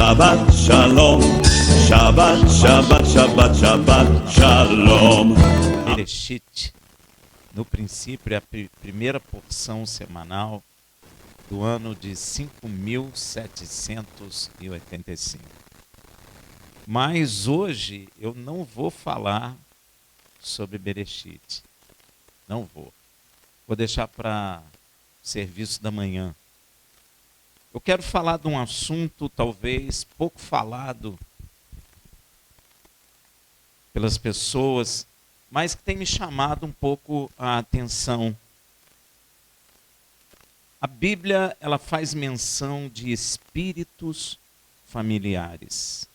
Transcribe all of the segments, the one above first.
Shabbat Shalom, Shabbat, Shabbat, Shabbat, Shabbat Shalom. Bereshit, no princípio, é a primeira porção semanal do ano de 5.785. Mas hoje eu não vou falar sobre Bereshit. Não vou. Vou deixar para o serviço da manhã. Eu quero falar de um assunto talvez pouco falado pelas pessoas, mas que tem me chamado um pouco a atenção. A Bíblia, ela faz menção de espíritos familiares.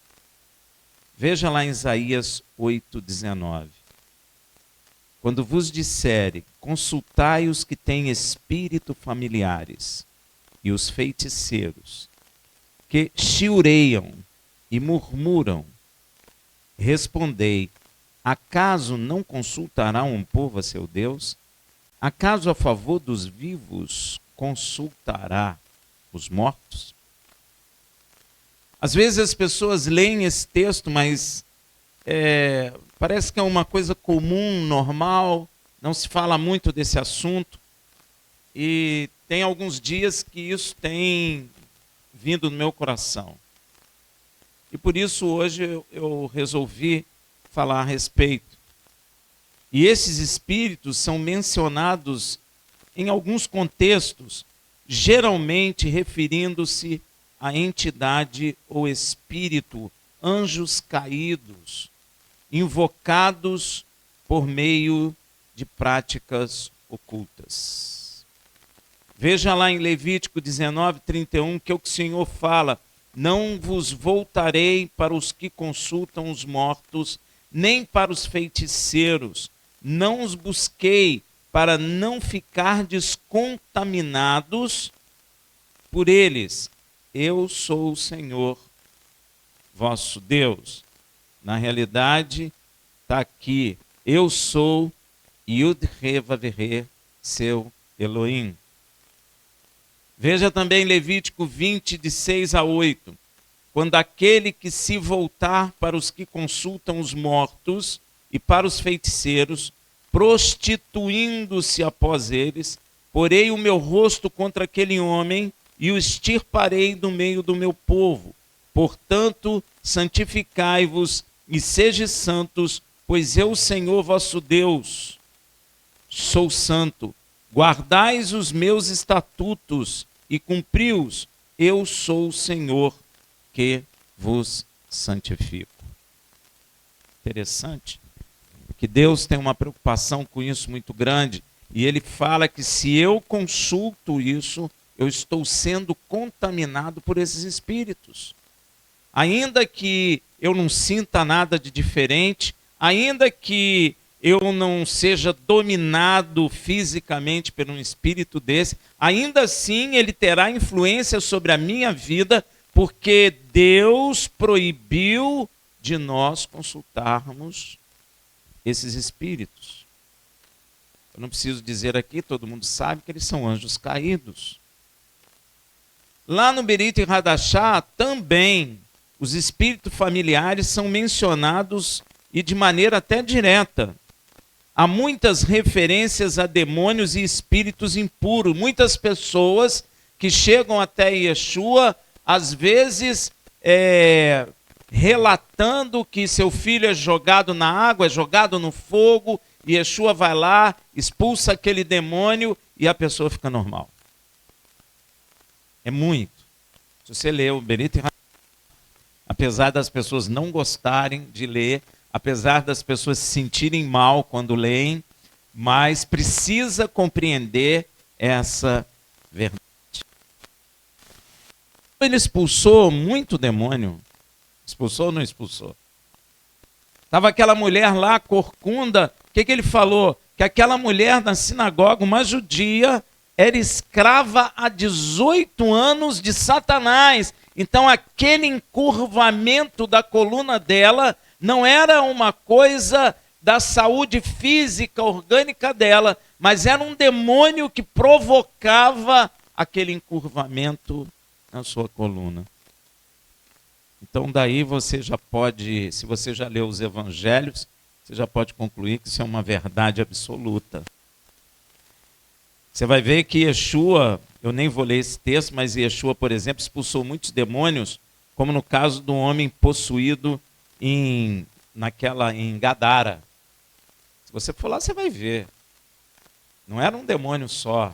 Veja lá em Isaías 8:19. Quando vos disserem, consultai os que têm espírito familiares e os feiticeiros, que chiureiam e murmuram, respondei, acaso não consultará um povo a seu Deus? Acaso a favor dos vivos consultará os mortos? Às vezes as pessoas leem esse texto, mas parece que é uma coisa comum, normal, não se fala muito desse assunto. E tem alguns dias que isso tem vindo no meu coração. E por isso hoje eu resolvi falar a respeito. E esses espíritos são mencionados em alguns contextos, geralmente referindo-se à entidade ou espírito, anjos caídos, invocados por meio de práticas ocultas. Veja lá em Levítico 19:31 que é o que o Senhor fala: não vos voltarei para os que consultam os mortos, nem para os feiticeiros, não os busquei para não ficardes contaminados por eles. Eu sou o Senhor, vosso Deus. Na realidade, está aqui, eu sou Yud-He-Vav-He, seu Elohim. Veja também Levítico 20, de 6-8. Quando aquele que se voltar para os que consultam os mortos e para os feiticeiros, prostituindo-se após eles, porei o meu rosto contra aquele homem e o extirparei do meio do meu povo. Portanto, santificai-vos e sede santos, pois eu, Senhor vosso Deus, sou santo. Guardais os meus estatutos e cumpri-os. Eu sou o Senhor que vos santifico. Interessante que Deus tem uma preocupação com isso muito grande. E ele fala que se eu consulto isso, eu estou sendo contaminado por esses espíritos. Ainda que eu não sinta nada de diferente, ainda que eu não seja dominado fisicamente por um espírito desse, ainda assim ele terá influência sobre a minha vida, porque Deus proibiu de nós consultarmos esses espíritos. Eu não preciso dizer aqui, todo mundo sabe que eles são anjos caídos. Lá no Berit Hadashah também os espíritos familiares são mencionados e de maneira até direta. Há muitas referências a demônios e espíritos impuros. Muitas pessoas que chegam até Yeshua, às vezes relatando que seu filho é jogado na água, é jogado no fogo, e Yeshua vai lá, expulsa aquele demônio e a pessoa fica normal. É muito. Se você ler o Berit, apesar das pessoas não gostarem de ler, apesar das pessoas se sentirem mal quando leem, mas precisa compreender essa verdade. Ele expulsou muito demônio. Expulsou ou não expulsou? Estava aquela mulher lá, corcunda, o que ele falou? Que aquela mulher na sinagoga, uma judia, era escrava há 18 anos de Satanás. Então aquele encurvamento da coluna dela não era uma coisa da saúde física, orgânica dela, mas era um demônio que provocava aquele encurvamento na sua coluna. Então daí você já pode, se você já leu os evangelhos, você já pode concluir que isso é uma verdade absoluta. Você vai ver que Yeshua, eu nem vou ler esse texto, mas Yeshua, por exemplo, expulsou muitos demônios, como no caso do homem possuído em Gadara. Se você for lá, você vai ver. Não era um demônio só.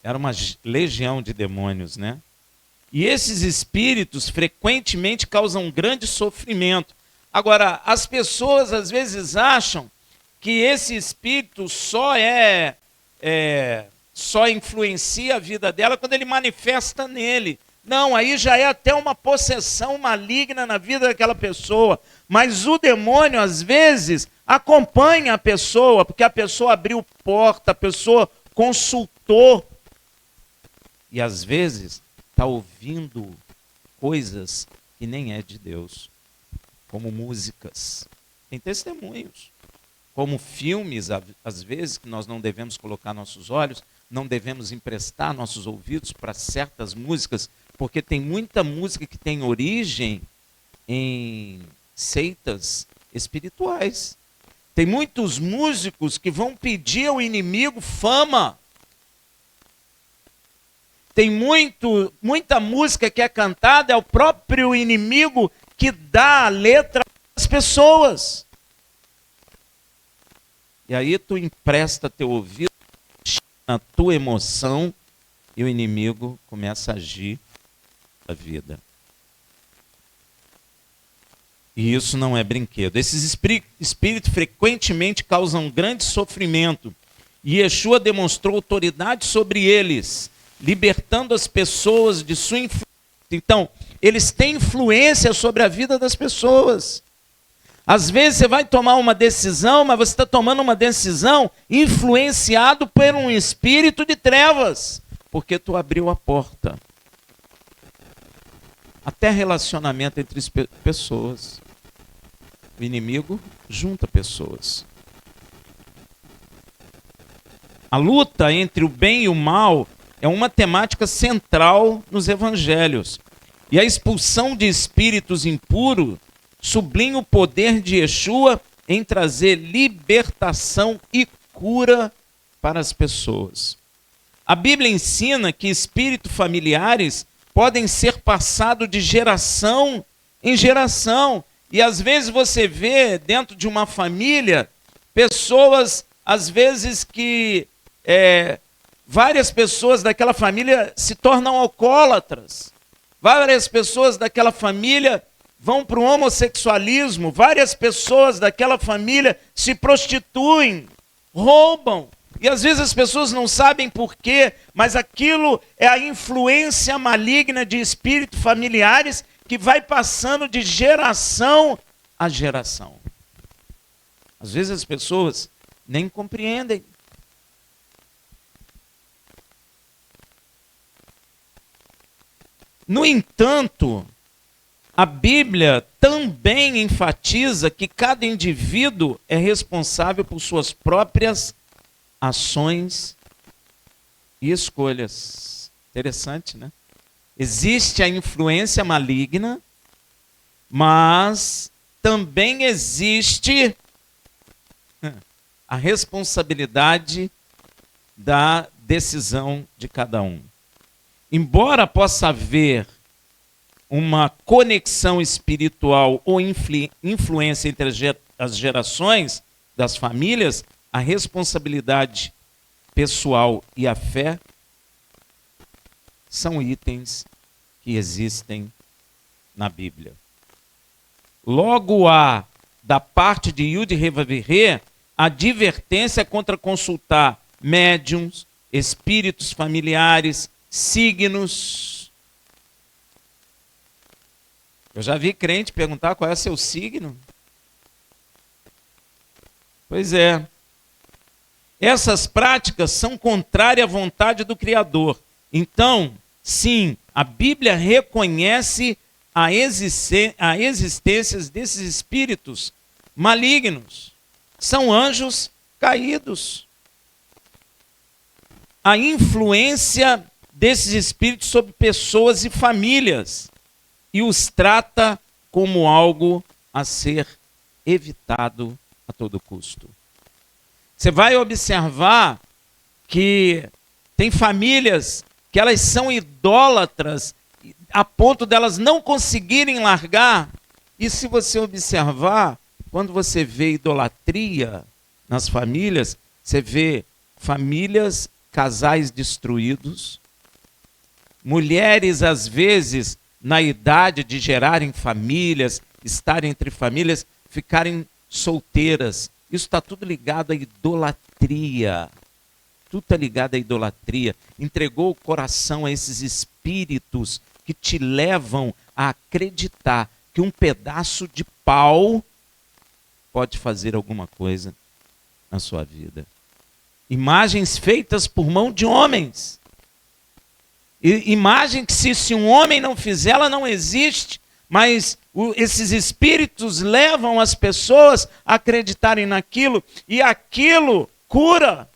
Era uma legião de demônios, né? E esses espíritos frequentemente causam grande sofrimento. Agora, as pessoas às vezes acham que esse espírito só influencia a vida dela quando ele manifesta nele. Não, aí já é até uma possessão maligna na vida daquela pessoa. Mas o demônio, às vezes, acompanha a pessoa, porque a pessoa abriu porta, a pessoa consultou. E às vezes está ouvindo coisas que nem é de Deus, como músicas. Tem testemunhos. Como filmes, às vezes, que nós não devemos colocar nossos olhos, não devemos emprestar nossos ouvidos para certas músicas, porque tem muita música que tem origem em seitas espirituais. Tem muitos músicos que vão pedir ao inimigo fama. Tem muita música que é cantada, é o próprio inimigo que dá a letra às pessoas. E aí tu empresta teu ouvido na tua emoção e o inimigo começa a agir na vida. E isso não é brinquedo. Esses espíritos frequentemente causam grande sofrimento. E Yeshua demonstrou autoridade sobre eles, libertando as pessoas de sua influência. Então, eles têm influência sobre a vida das pessoas. Às vezes você vai tomar uma decisão, mas você está tomando uma decisão influenciado por um espírito de trevas, porque tu abriu a porta. Até relacionamento entre pessoas. O inimigo junta pessoas. A luta entre o bem e o mal é uma temática central nos evangelhos. E a expulsão de espíritos impuros sublinha o poder de Yeshua em trazer libertação e cura para as pessoas. A Bíblia ensina que espíritos familiares podem ser passados de geração em geração. E às vezes você vê dentro de uma família pessoas, às vezes que várias pessoas daquela família se tornam alcoólatras. Várias pessoas daquela família vão para o homossexualismo. Várias pessoas daquela família se prostituem, roubam. E às vezes as pessoas não sabem por quê, mas aquilo é a influência maligna de espíritos familiares que vai passando de geração a geração. Às vezes as pessoas nem compreendem. No entanto, a Bíblia também enfatiza que cada indivíduo é responsável por suas próprias ações e escolhas. Interessante, né? Existe a influência maligna, mas também existe a responsabilidade da decisão de cada um. Embora possa haver uma conexão espiritual ou influência entre as gerações das famílias, a responsabilidade pessoal e a fé são itens que existem na Bíblia. Logo há, da parte de Yud Revavirê, a advertência contra consultar médiums, espíritos familiares, signos. Eu já vi crente perguntar qual é o seu signo. Pois é. Essas práticas são contrárias à vontade do Criador. Então, sim, a Bíblia reconhece a existência desses espíritos malignos. São anjos caídos. A influência desses espíritos sobre pessoas e famílias. e os trata como algo a ser evitado a todo custo. Você vai observar que tem famílias que elas são idólatras a ponto delas não conseguirem largar. E se você observar, quando você vê idolatria nas famílias, você vê famílias, casais destruídos, mulheres, às vezes, na idade de gerarem famílias, estarem entre famílias, ficarem solteiras. Isso está tudo ligado à idolatria. Tudo está ligado à idolatria. Entregou o coração a esses espíritos que te levam a acreditar que um pedaço de pau pode fazer alguma coisa na sua vida. Imagens feitas por mão de homens. Imagem que se um homem não fizer, ela não existe. Mas esses espíritos levam as pessoas a acreditarem naquilo. E aquilo cura.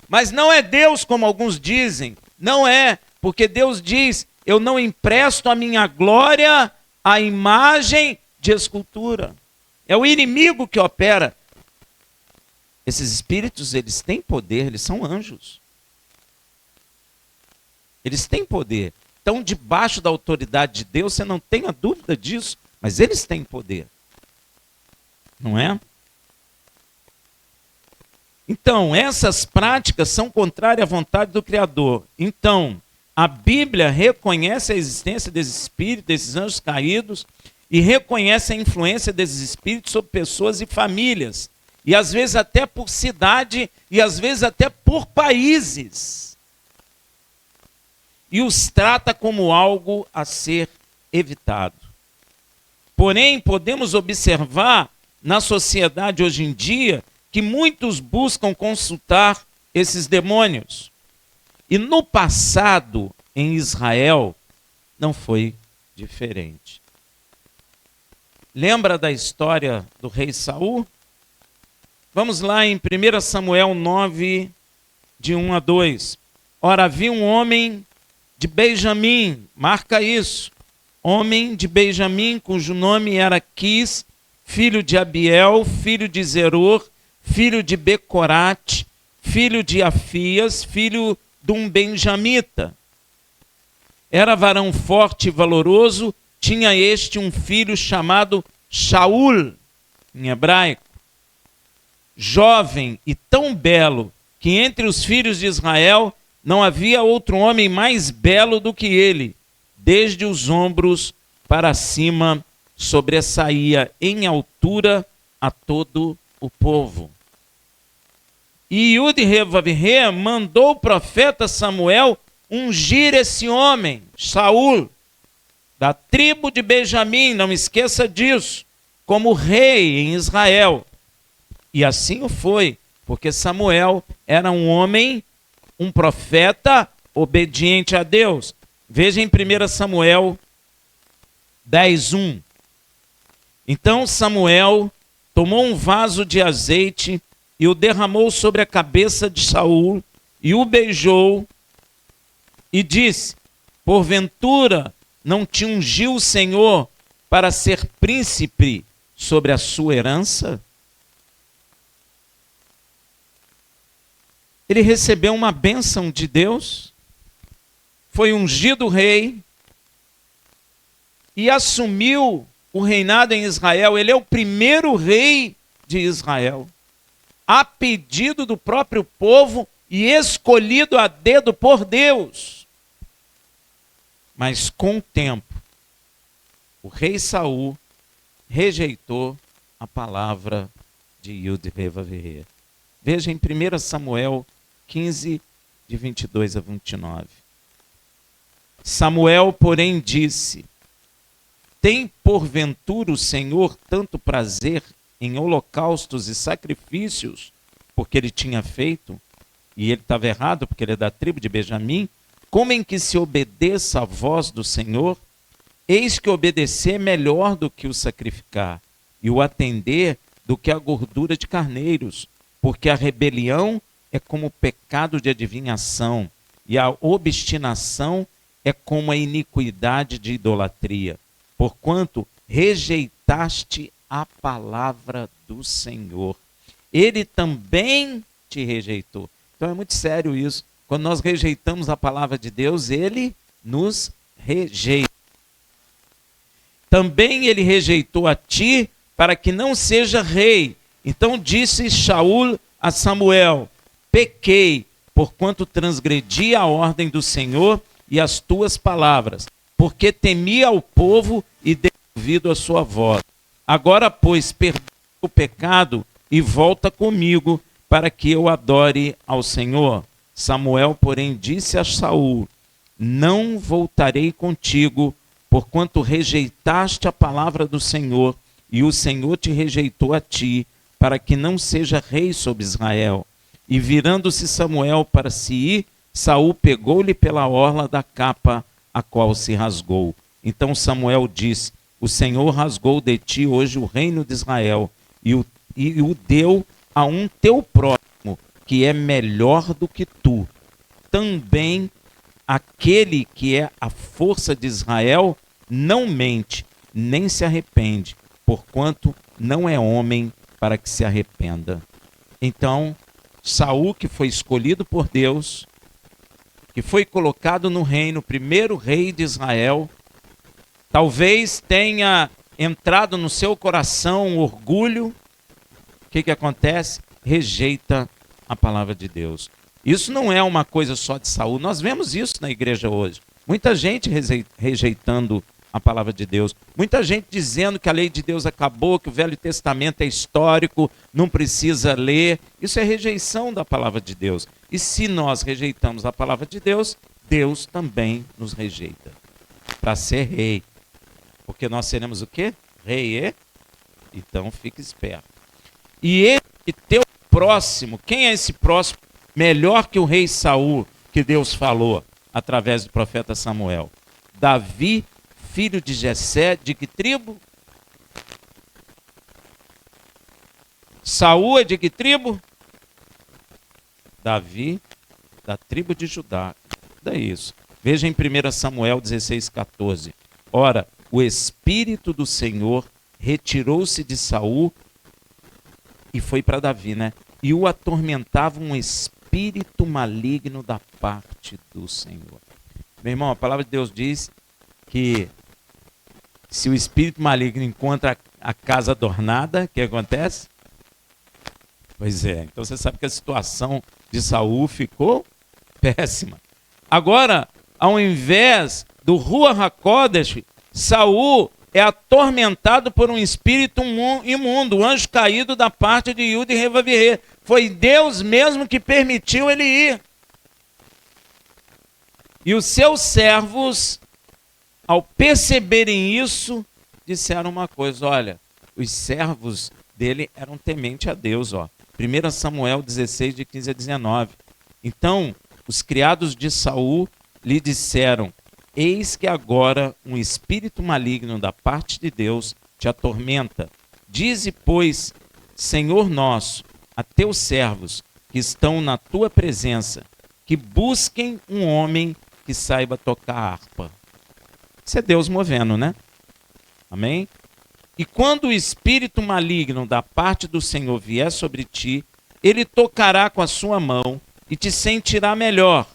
Mas não é Deus, como alguns dizem. Não é. Porque Deus diz, eu não empresto a minha glória à imagem de escultura. É o inimigo que opera. Esses espíritos, eles têm poder, eles são anjos. Eles têm poder. Estão debaixo da autoridade de Deus, você não tenha dúvida disso, mas eles têm poder. Não é? Então, essas práticas são contrárias à vontade do Criador. Então, a Bíblia reconhece a existência desses espíritos, desses anjos caídos, e reconhece a influência desses espíritos sobre pessoas e famílias. E às vezes até por cidade, e às vezes até por países. E os trata como algo a ser evitado. Porém, podemos observar na sociedade hoje em dia que muitos buscam consultar esses demônios. E no passado, em Israel, não foi diferente. Lembra da história do rei Saul? Vamos lá em 1 Samuel 9, de 1 a 2. Ora, havia um homem de Benjamim, marca isso, homem de Benjamim, cujo nome era Quis, filho de Abiel, filho de Zeror, filho de Becorate, filho de Afias, filho de um benjamita. Era varão forte e valoroso, tinha este um filho chamado Shaul, em hebraico, jovem e tão belo, que entre os filhos de Israel não havia outro homem mais belo do que ele. Desde os ombros para cima sobressaía em altura a todo o povo. E Iud-Revavirê mandou o profeta Samuel ungir esse homem, Saul, da tribo de Benjamim, não esqueça disso, como rei em Israel. E assim o foi, porque Samuel era um homem, um profeta obediente a Deus. Veja em 1 Samuel 10:1. Então Samuel tomou um vaso de azeite e o derramou sobre a cabeça de Saul e o beijou e disse: porventura não te ungiu o Senhor para ser príncipe sobre a sua herança? Ele recebeu uma bênção de Deus, foi ungido rei e assumiu o reinado em Israel. Ele é o primeiro rei de Israel, a pedido do próprio povo e escolhido a dedo por Deus. Mas com o tempo, o rei Saul rejeitou a palavra de Iud-Revavirê. Veja em 1 Samuel 15, de 22 a 29. Samuel, porém, disse: tem porventura o Senhor tanto prazer em holocaustos e sacrifícios, porque ele tinha feito, e ele estava errado, porque ele é da tribo de Benjamim, como em que se obedeça à voz do Senhor? Eis que obedecer é melhor do que o sacrificar, e o atender do que a gordura de carneiros, porque a rebelião é como o pecado de adivinhação, e a obstinação é como a iniquidade de idolatria, porquanto rejeitaste a palavra do Senhor. Ele também te rejeitou. Então é muito sério isso. Quando nós rejeitamos a palavra de Deus, ele nos rejeita. Também ele rejeitou a ti, para que não seja rei. Então disse Saul a Samuel: pequei, porquanto transgredi a ordem do Senhor e as tuas palavras, porque temi ao povo e dei ouvido à sua voz. Agora, pois, perdoa o pecado e volta comigo, para que eu adore ao Senhor. Samuel, porém, disse a Saul: não voltarei contigo, porquanto rejeitaste a palavra do Senhor, e o Senhor te rejeitou a ti, para que não seja rei sobre Israel. E virando-se Samuel para se ir, Saul pegou-lhe pela orla da capa, a qual se rasgou. Então Samuel disse: o Senhor rasgou de ti hoje o reino de Israel, e o deu a um teu próximo, que é melhor do que tu. Também aquele que é a força de Israel não mente, nem se arrepende, porquanto não é homem para que se arrependa. Então, Saul, que foi escolhido por Deus, que foi colocado no reino, primeiro rei de Israel, talvez tenha entrado no seu coração um orgulho. O que acontece? Rejeita a palavra de Deus. Isso não é uma coisa só de Saul. Nós vemos isso na igreja hoje. Muita gente rejeitando a palavra de Deus. Muita gente dizendo que a lei de Deus acabou, que o Velho Testamento é histórico, não precisa ler. Isso é rejeição da palavra de Deus. E se nós rejeitamos a palavra de Deus, Deus também nos rejeita. Para ser rei. Porque nós seremos o quê? Rei. Então fique esperto. E esse teu próximo, quem é esse próximo? Melhor que o rei Saul, que Deus falou através do profeta Samuel. Davi, filho de Jessé, de que tribo? Saul é de que tribo? Davi, da tribo de Judá. Daí isso. Veja em 1 Samuel 16:14. Ora, o Espírito do Senhor retirou-se de Saul e foi para Davi, né? E o atormentava um espírito maligno da parte do Senhor. Meu irmão, a palavra de Deus diz que se o espírito maligno encontra a casa adornada, o que acontece? Pois é, então você sabe que a situação de Saul ficou péssima. Agora, ao invés do Ruach HaKodesh, Saul é atormentado por um espírito imundo, um anjo caído da parte de Yud e Revavirê. Foi Deus mesmo que permitiu ele ir. E os seus servos, ao perceberem isso, disseram uma coisa: olha, os servos dele eram tementes a Deus. 1 Samuel 16, de 15 a 19. Então, os criados de Saul lhe disseram: eis que agora um espírito maligno da parte de Deus te atormenta. Dize, pois, Senhor nosso, a teus servos que estão na tua presença, que busquem um homem que saiba tocar harpa. Isso é Deus movendo, né? Amém? E quando o espírito maligno da parte do Senhor vier sobre ti, ele tocará com a sua mão e te sentirá melhor.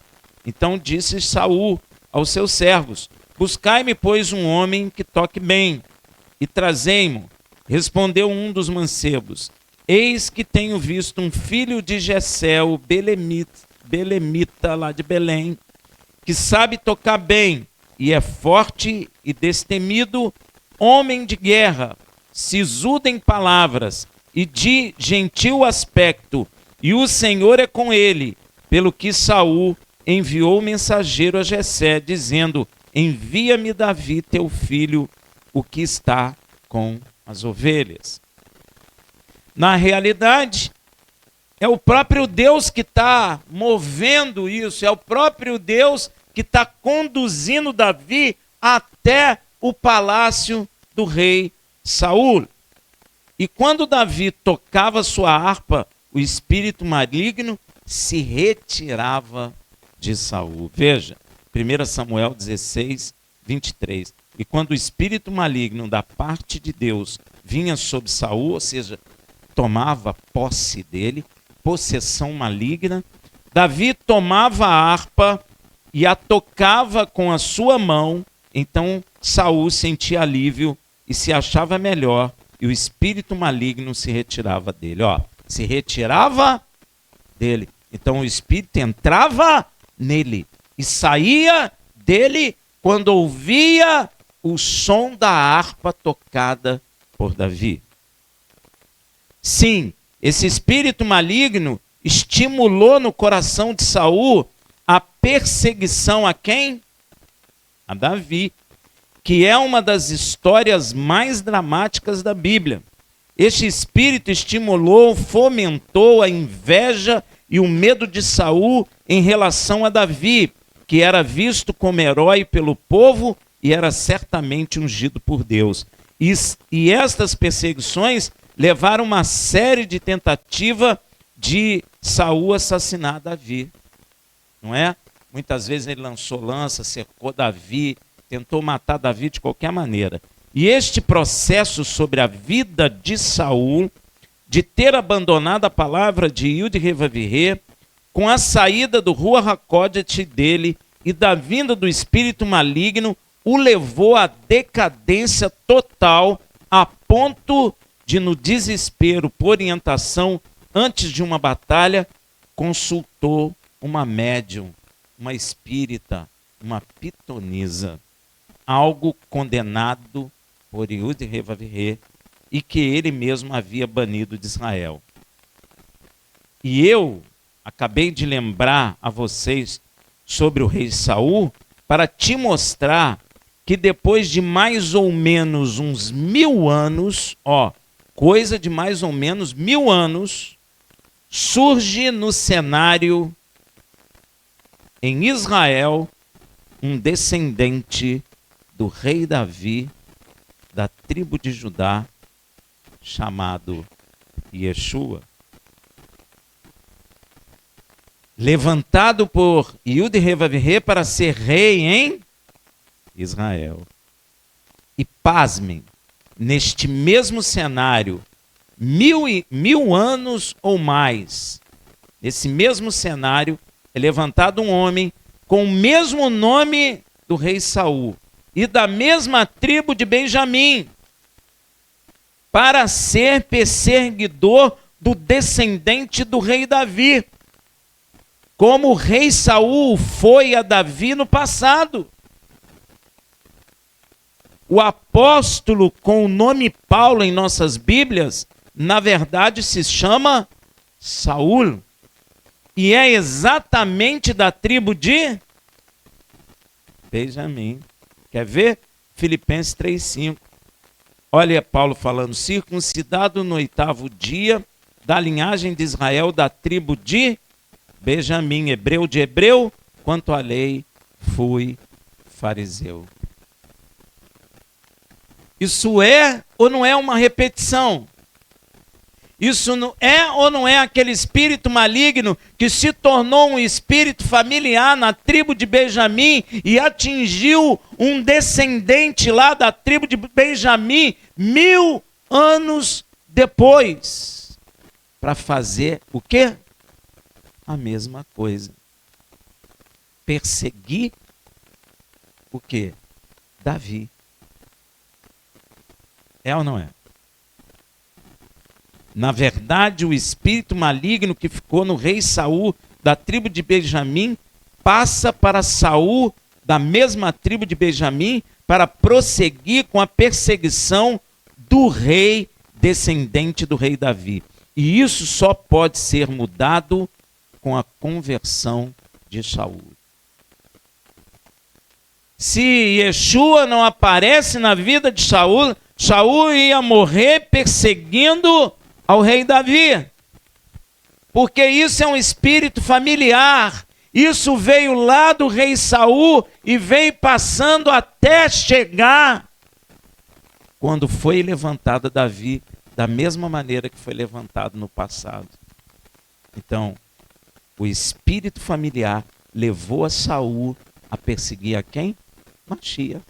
Então disse Saul aos seus servos: buscai-me, pois, um homem que toque bem, e trazei-mo. Respondeu um dos mancebos: eis que tenho visto um filho de Jessé, o belemita lá de Belém, que sabe tocar bem, e é forte e destemido, homem de guerra, sisudo em palavras, e de gentil aspecto, e o Senhor é com ele, pelo que Saul enviou o mensageiro a Jessé, dizendo: envia-me Davi, teu filho, o que está com as ovelhas. Na realidade, é o próprio Deus que está movendo isso, é o próprio Deus que está conduzindo Davi até o palácio do rei Saul. E quando Davi tocava sua harpa, o espírito maligno se retirava de Saul. Veja, 1 Samuel 16, 23. E quando o espírito maligno da parte de Deus vinha sobre Saul, ou seja, tomava posse dele, possessão maligna, Davi tomava a harpa e a tocava com a sua mão. Então Saul sentia alívio e se achava melhor, e o espírito maligno se retirava dele. Ó, se retirava dele. Então o espírito entrava nele e saía dele quando ouvia o som da harpa tocada por Davi. Sim, esse espírito maligno estimulou no coração de Saul a perseguição a quem? A Davi, que é uma das histórias mais dramáticas da Bíblia. Este espírito estimulou, fomentou a inveja e o medo de Saul em relação a Davi, que era visto como herói pelo povo e era certamente ungido por Deus. E estas perseguições levaram uma série de tentativas de Saul assassinar Davi. Não é? Muitas vezes ele lançou lança, cercou Davi, tentou matar Davi de qualquer maneira. E este processo sobre a vida de Saul, de ter abandonado a palavra de Yud-Heh-Vav-Heh, com a saída do Ruach HaKodesh dele e da vinda do espírito maligno, o levou à decadência total, a ponto de, no desespero, por orientação, antes de uma batalha, consultou uma médium, uma espírita, uma pitonisa, algo condenado por Yud-Heh-Vav-Heh e que ele mesmo havia banido de Israel. E eu acabei de lembrar a vocês sobre o rei Saul para te mostrar que depois de mais ou menos uns 1000 anos, coisa de mais ou menos 1000 anos, surge no cenário em Israel um descendente do rei Davi, da tribo de Judá, chamado Yeshua. Levantado por Yud-Heh-Vav-Heh para ser rei em Israel. E pasmem, neste mesmo cenário, 1000 anos ou mais, nesse mesmo cenário, é levantado um homem com o mesmo nome do rei Saul e da mesma tribo de Benjamim, para ser perseguidor do descendente do rei Davi, como o rei Saul foi a Davi no passado. O apóstolo com o nome Paulo em nossas Bíblias, na verdade se chama Saul, e é exatamente da tribo de Benjamim. Quer ver? Filipenses 3,5. Olha Paulo falando: circuncidado no 8º dia, da linhagem de Israel, da tribo de Benjamim, hebreu de hebreu, quanto à lei, fui fariseu. Isso é ou não é uma repetição? Isso não é ou não é aquele espírito maligno que se tornou um espírito familiar na tribo de Benjamim e atingiu um descendente lá da tribo de Benjamim 1000 anos depois, para fazer o quê? A mesma coisa. Perseguir o quê? Davi. É ou não é? Na verdade, o espírito maligno que ficou no rei Saul, da tribo de Benjamim, passa para Saul, da mesma tribo de Benjamim, para prosseguir com a perseguição do rei descendente do rei Davi. E isso só pode ser mudado com a conversão de Saul. Se Yeshua não aparece na vida de Saul, Saul ia morrer perseguindo ao rei Davi. Porque isso é um espírito familiar. Isso veio lá do rei Saul e veio passando até chegar quando foi levantado Davi, da mesma maneira que foi levantado no passado. Então, o espírito familiar levou a Saul a perseguir a quem? Machia,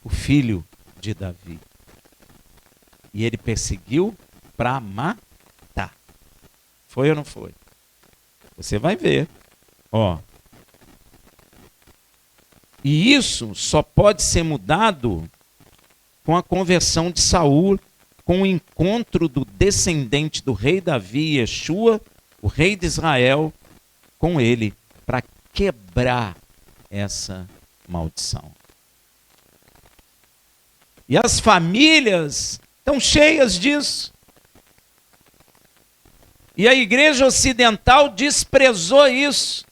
o filho de Davi. E ele perseguiu para matar. Foi ou não foi? Você vai ver. Ó. E isso só pode ser mudado com a conversão de Saul, com o encontro do descendente do rei Davi, Yeshua, o rei de Israel, com ele, para quebrar essa maldição. E as famílias estão cheias disso. E a igreja ocidental desprezou isso.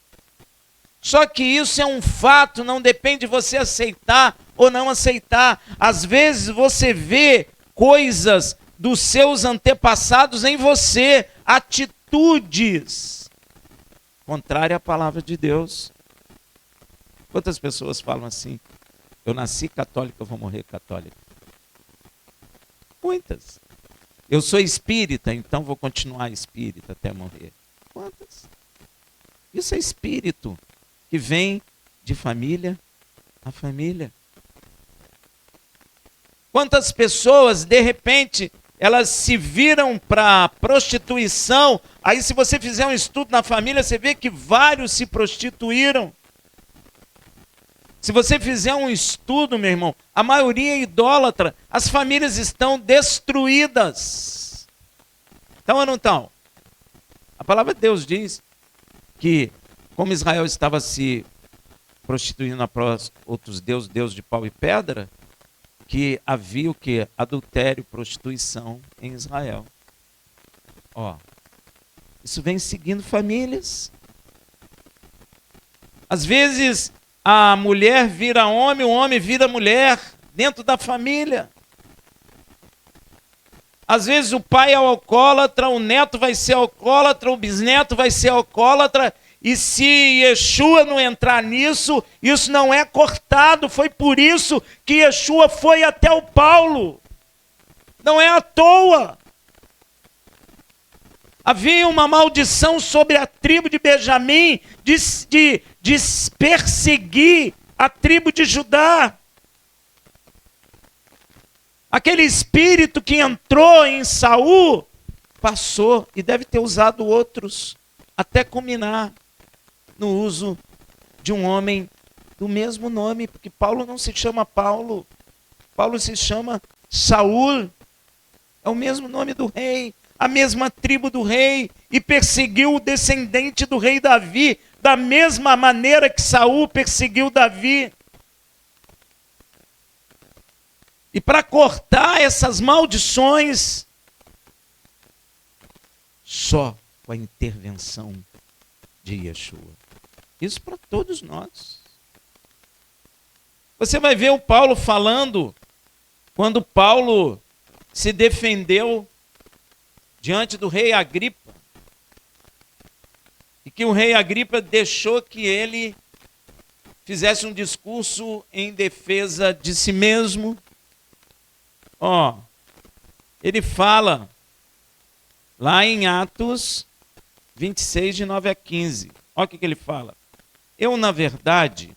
Só que isso é um fato, não depende de você aceitar ou não aceitar. Às vezes você vê coisas dos seus antepassados em você, atitudes contrárias à palavra de Deus. Quantas pessoas falam assim? Eu nasci católico, eu vou morrer católico. Muitas. Eu sou espírita, então vou continuar espírita até morrer. Quantas? Isso é espírito que vem de família a família. Quantas pessoas, de repente, elas se viram para a prostituição. Aí, se você fizer um estudo na família, você vê que vários se prostituíram. Se você fizer um estudo, meu irmão, a maioria é idólatra. As famílias estão destruídas. Estão ou não estão? A palavra de Deus diz que, como Israel estava se prostituindo a outros deuses, deus de pau e pedra, que havia o quê? Adultério, prostituição em Israel. Ó, isso vem seguindo famílias. Às vezes a mulher vira homem, o homem vira mulher dentro da família. Às vezes o pai é alcoólatra, o neto vai ser alcoólatra, o bisneto vai ser alcoólatra. E se Yeshua não entrar nisso, isso não é cortado. Foi por isso que Yeshua foi até o Paulo. Não é à toa. Havia uma maldição sobre a tribo de Benjamim de perseguir a tribo de Judá. Aquele espírito que entrou em Saul passou e deve ter usado outros até culminar no uso de um homem do mesmo nome, porque Paulo não se chama Paulo, Paulo se chama Saul, é o mesmo nome do rei, a mesma tribo do rei, e perseguiu o descendente do rei Davi, da mesma maneira que Saul perseguiu Davi. E para cortar essas maldições, só com a intervenção de Yeshua. Isso para todos nós. Você vai ver o Paulo falando, quando Paulo se defendeu diante do rei Agripa, e que o rei Agripa deixou que ele fizesse um discurso em defesa de si mesmo. Ó, ele fala lá em Atos 26, de 9 a 15. Olha o que ele fala. Eu, na verdade,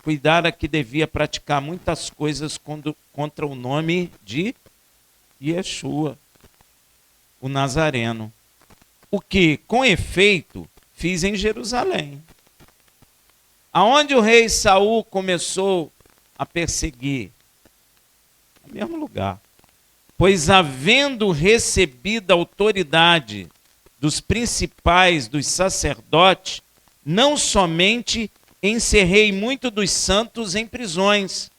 cuidara que devia praticar muitas coisas contra o nome de Yeshua, o Nazareno, o que, com efeito, fiz em Jerusalém, aonde o rei Saul começou a perseguir, no mesmo lugar, pois havendo recebido a autoridade dos principais, dos sacerdotes, não somente encerrei muito dos santos em prisões,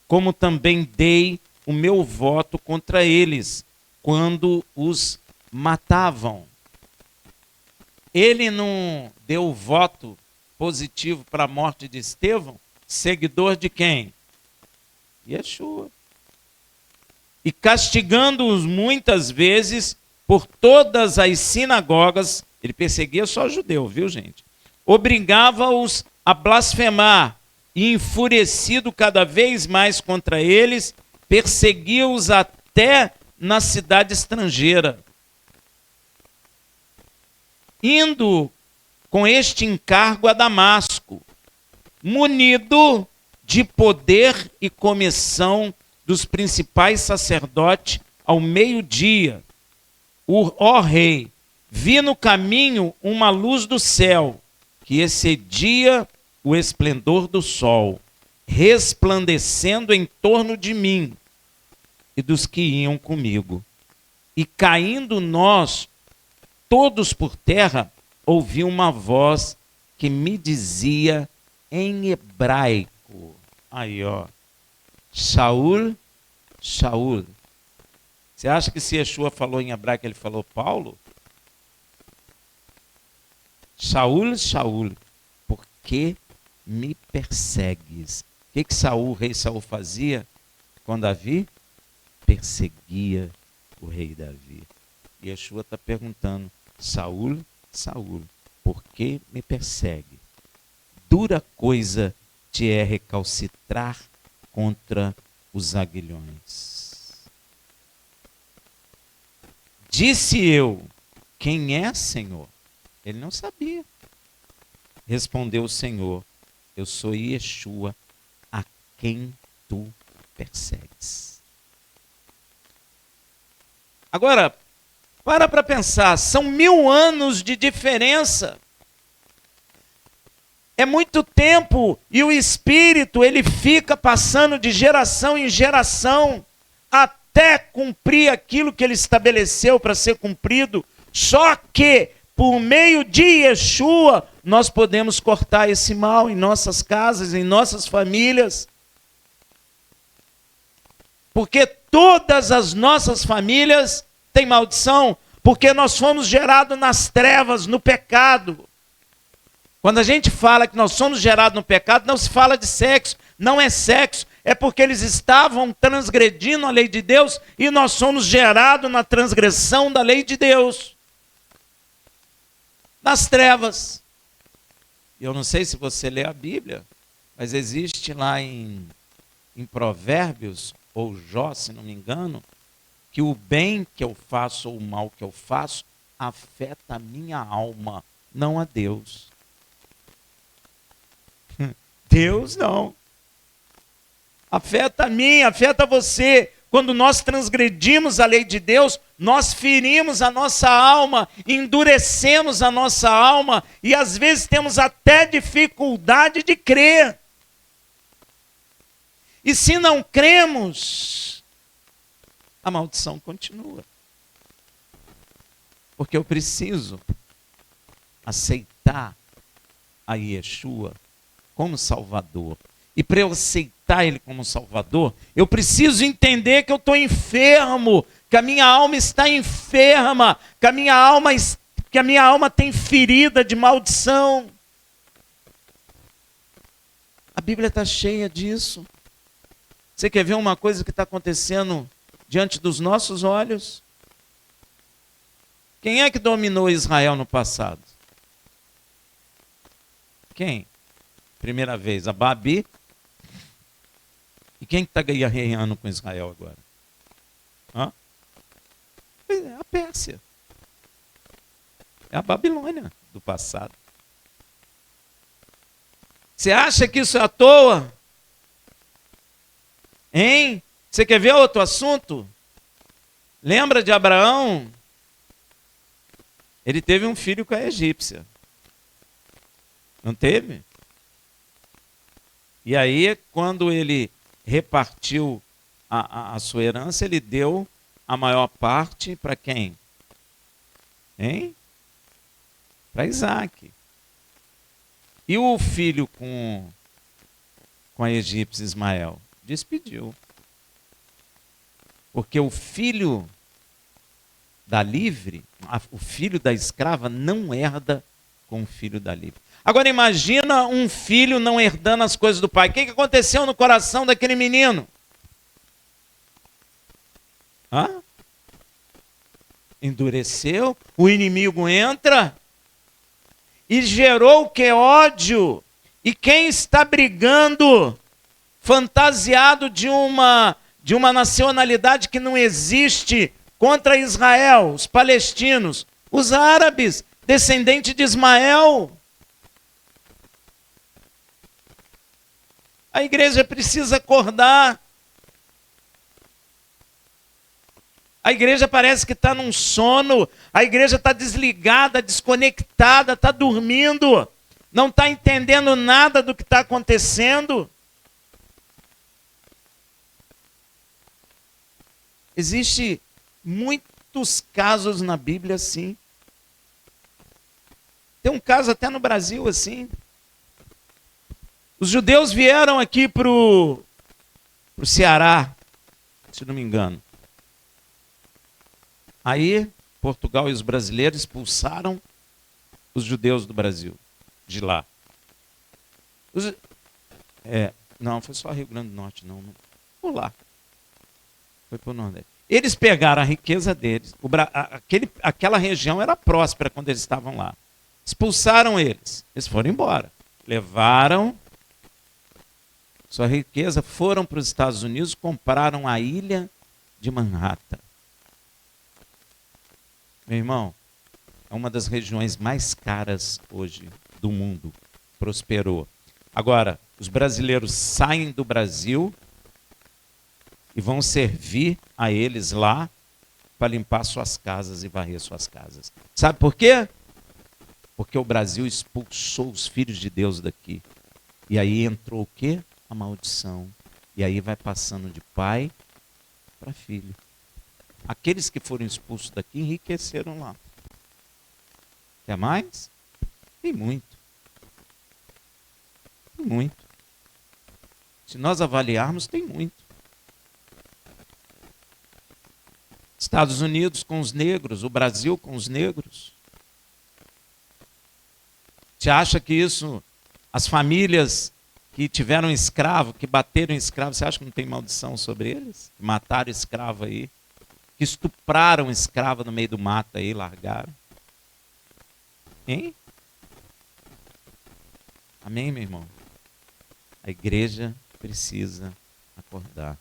como também dei o meu voto contra eles, quando os matavam. Ele não deu o voto positivo para a morte de Estevão, seguidor de quem? Yeshua. E castigando-os muitas vezes por todas as sinagogas, ele perseguia só judeu, viu, gente? Obrigava-os a blasfemar, e enfurecido cada vez mais contra eles, perseguia-os até na cidade estrangeira. Indo com este encargo a Damasco, munido de poder e comissão dos principais sacerdotes ao meio-dia. Ó rei, vi no caminho uma luz do céu, que excedia o esplendor do sol, resplandecendo em torno de mim e dos que iam comigo. E caindo nós todos por terra, ouvi uma voz que me dizia em hebraico. Aí, ó. Shaul, Shaul. Você acha que se Yeshua falou em hebraico, ele falou Paulo? Shaul, Shaul, por que me persegues? O que Saul, o rei Saul fazia com Davi? Perseguia o rei Davi. E Yeshua está perguntando, Saul, Saul, por que me persegue? Dura coisa te é recalcitrar contra os aguilhões. Disse eu, quem é, Senhor? Ele não sabia. Respondeu o Senhor, eu sou Yeshua, a quem tu persegues. Agora, para pensar, são 1000 anos de diferença. É muito tempo e o Espírito, ele fica passando de geração em geração até cumprir aquilo que ele estabeleceu para ser cumprido. Só que, por meio de Yeshua, nós podemos cortar esse mal em nossas casas, em nossas famílias. Porque todas as nossas famílias têm maldição, porque nós fomos gerados nas trevas, no pecado. Quando a gente fala que nós somos gerados no pecado, não se fala de sexo, não é sexo, é porque eles estavam transgredindo a lei de Deus e nós somos gerados na transgressão da lei de Deus. Nas trevas. Eu não sei se você lê a Bíblia, mas existe lá em Provérbios, ou Jó, se não me engano, que o bem que eu faço ou o mal que eu faço afeta a minha alma, não a Deus. Deus não. Afeta a mim, afeta você. Quando nós transgredimos a lei de Deus, nós ferimos a nossa alma, endurecemos a nossa alma e às vezes temos até dificuldade de crer. E se não cremos, a maldição continua. Porque eu preciso aceitar a Yeshua como Salvador. E para eu aceitar Ele como Salvador, eu preciso entender que eu estou enfermo, que a minha alma está enferma, que a minha alma tem ferida de maldição. A Bíblia está cheia disso. Você quer ver uma coisa que está acontecendo diante dos nossos olhos? Quem é que dominou Israel no passado? Quem? Primeira vez, a Babi. E quem está guerreando com Israel agora? Hã? É a Pérsia. É a Babilônia do passado. Você acha que isso é à toa? Hein? Você quer ver outro assunto? Lembra de Abraão? Ele teve um filho com a egípcia. Não teve? E aí, quando ele repartiu a sua herança, ele deu a maior parte para quem? Hein? Para Isaac. E o filho com a egípcia Ismael? Despediu. Porque o filho da livre, o filho da escrava não herda com o filho da livre. Agora imagina um filho não herdando as coisas do pai. O que aconteceu no coração daquele menino? Endureceu, o inimigo entra e gerou o que? Ódio. E quem está brigando, fantasiado de uma nacionalidade que não existe, contra Israel, os palestinos, os árabes, descendentes de Ismael. A igreja precisa acordar. A igreja parece que está num sono, a igreja está desligada, desconectada, está dormindo, não está entendendo nada do que está acontecendo. Existem muitos casos na Bíblia assim. Tem um caso até no Brasil assim. Os judeus vieram aqui para o Ceará, se não me engano. Aí, Portugal e os brasileiros expulsaram os judeus do Brasil, de lá. Não, foi só Rio Grande do Norte, não. Por lá. Foi para o Nordeste. Eles pegaram a riqueza deles. Aquela região era próspera quando eles estavam lá. Expulsaram eles. Eles foram embora. Levaram sua riqueza, foram para os Estados Unidos, compraram a ilha de Manhattan. Meu irmão, é uma das regiões mais caras hoje do mundo. Prosperou. Agora, os brasileiros saem do Brasil e vão servir a eles lá para limpar suas casas e varrer suas casas. Sabe por quê? Porque o Brasil expulsou os filhos de Deus daqui. E aí entrou o quê? A maldição. E aí vai passando de pai para filho. Aqueles que foram expulsos daqui enriqueceram lá. Quer mais? Tem muito. Tem muito. Se nós avaliarmos, tem muito. Estados Unidos com os negros, o Brasil com os negros. Você acha que isso, as famílias que tiveram escravo, que bateram escravo, você acha que não tem maldição sobre eles? Mataram escravo aí. Que estupraram escravo no meio do mato aí, largaram. Hein? Amém, meu irmão? A igreja precisa acordar.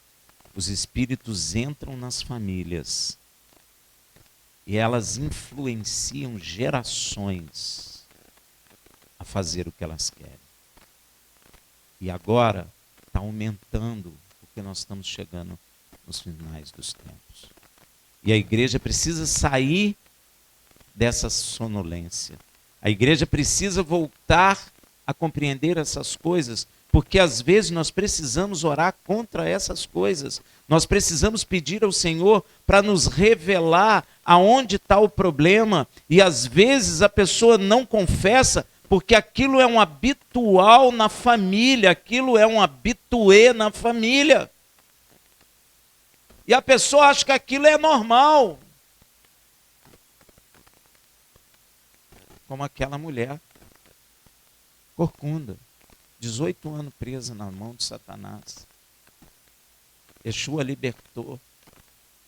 Os espíritos entram nas famílias e elas influenciam gerações a fazer o que elas querem. E agora está aumentando, porque nós estamos chegando nos finais dos tempos. E a igreja precisa sair dessa sonolência. A igreja precisa voltar a compreender essas coisas, porque às vezes nós precisamos orar contra essas coisas. Nós precisamos pedir ao Senhor para nos revelar aonde está o problema. E às vezes a pessoa não confessa, porque aquilo é um habitual na família, aquilo é um habitué na família. E a pessoa acha que aquilo é normal. Como aquela mulher corcunda, 18 anos presa na mão de Satanás. Yeshua libertou.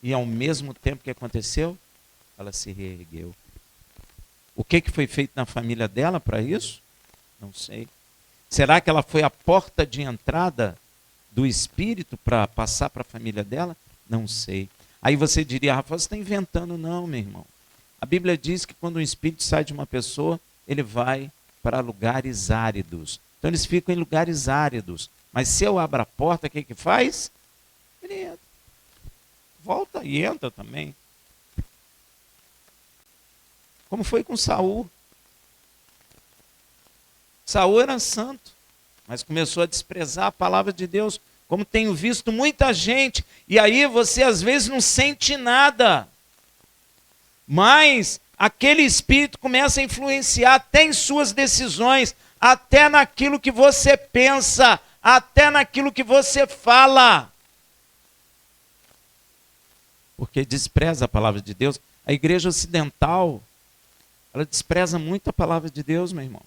E ao mesmo tempo que aconteceu, ela se reergueu. O que foi feito na família dela para isso? Não sei. Será que ela foi a porta de entrada do Espírito para passar para a família dela? Não sei. Aí você diria, Rafael, você está inventando. Não, meu irmão. A Bíblia diz que quando o Espírito sai de uma pessoa, ele vai para lugares áridos. Então eles ficam em lugares áridos. Mas se eu abro a porta, o que faz? Ele entra. Volta e entra também. Como foi com Saul. Saul era santo, mas começou a desprezar a palavra de Deus, como tenho visto muita gente, e aí você às vezes não sente nada, mas aquele espírito começa a influenciar até em suas decisões, até naquilo que você pensa, até naquilo que você fala, porque despreza a palavra de Deus. A igreja ocidental, ela despreza muito a palavra de Deus, meu irmão.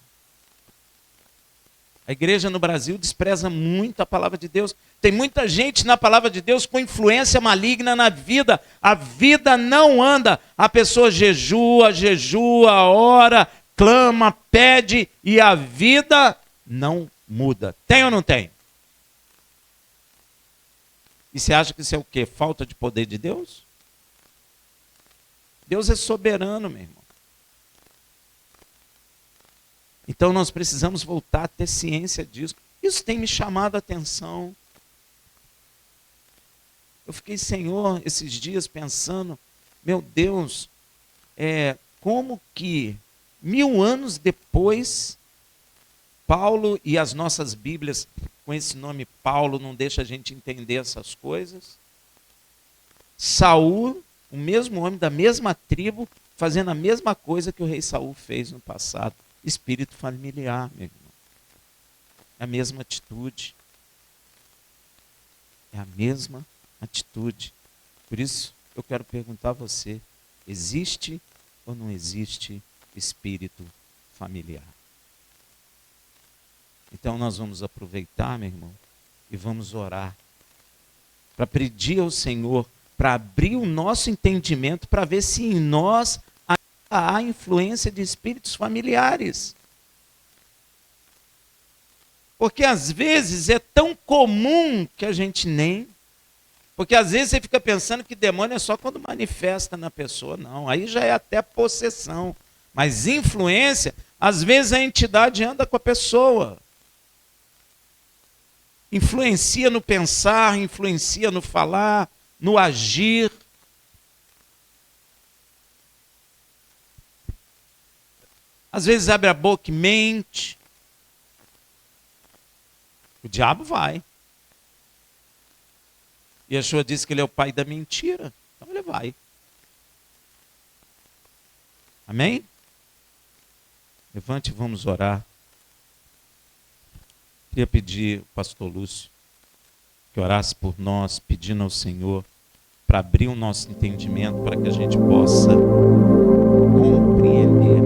A igreja no Brasil despreza muito a palavra de Deus. Tem muita gente na palavra de Deus com influência maligna na vida. A vida não anda. A pessoa jejua, ora, clama, pede e a vida não muda. Tem ou não tem? E você acha que isso é o quê? Falta de poder de Deus? Deus é soberano, meu irmão. Então nós precisamos voltar a ter ciência disso. Isso tem me chamado a atenção. Eu fiquei, Senhor, esses dias pensando, meu Deus, como que 1000 anos depois, Paulo e as nossas Bíblias, com esse nome Paulo, não deixa a gente entender essas coisas. Saul, o mesmo homem da mesma tribo, fazendo a mesma coisa que o rei Saul fez no passado. Espírito familiar, meu irmão. É a mesma atitude. É a mesma atitude. Por isso, eu quero perguntar a você, existe ou não existe espírito familiar? Então nós vamos aproveitar, meu irmão, e vamos orar para pedir ao Senhor para abrir o nosso entendimento para ver se em nós há influência de espíritos familiares. Porque às vezes é tão comum que a gente nem... Porque às vezes você fica pensando que demônio é só quando manifesta na pessoa. Não, aí já é até possessão. Mas influência, às vezes a entidade anda com a pessoa. Influencia no pensar, influencia no falar, no agir. Às vezes abre a boca e mente. O diabo vai. E Yeshua disse que ele é o pai da mentira. Então ele vai. Amém? Levante e vamos orar. Queria pedir ao pastor Lúcio que orasse por nós, pedindo ao Senhor para abrir o nosso entendimento, para que a gente possa compreender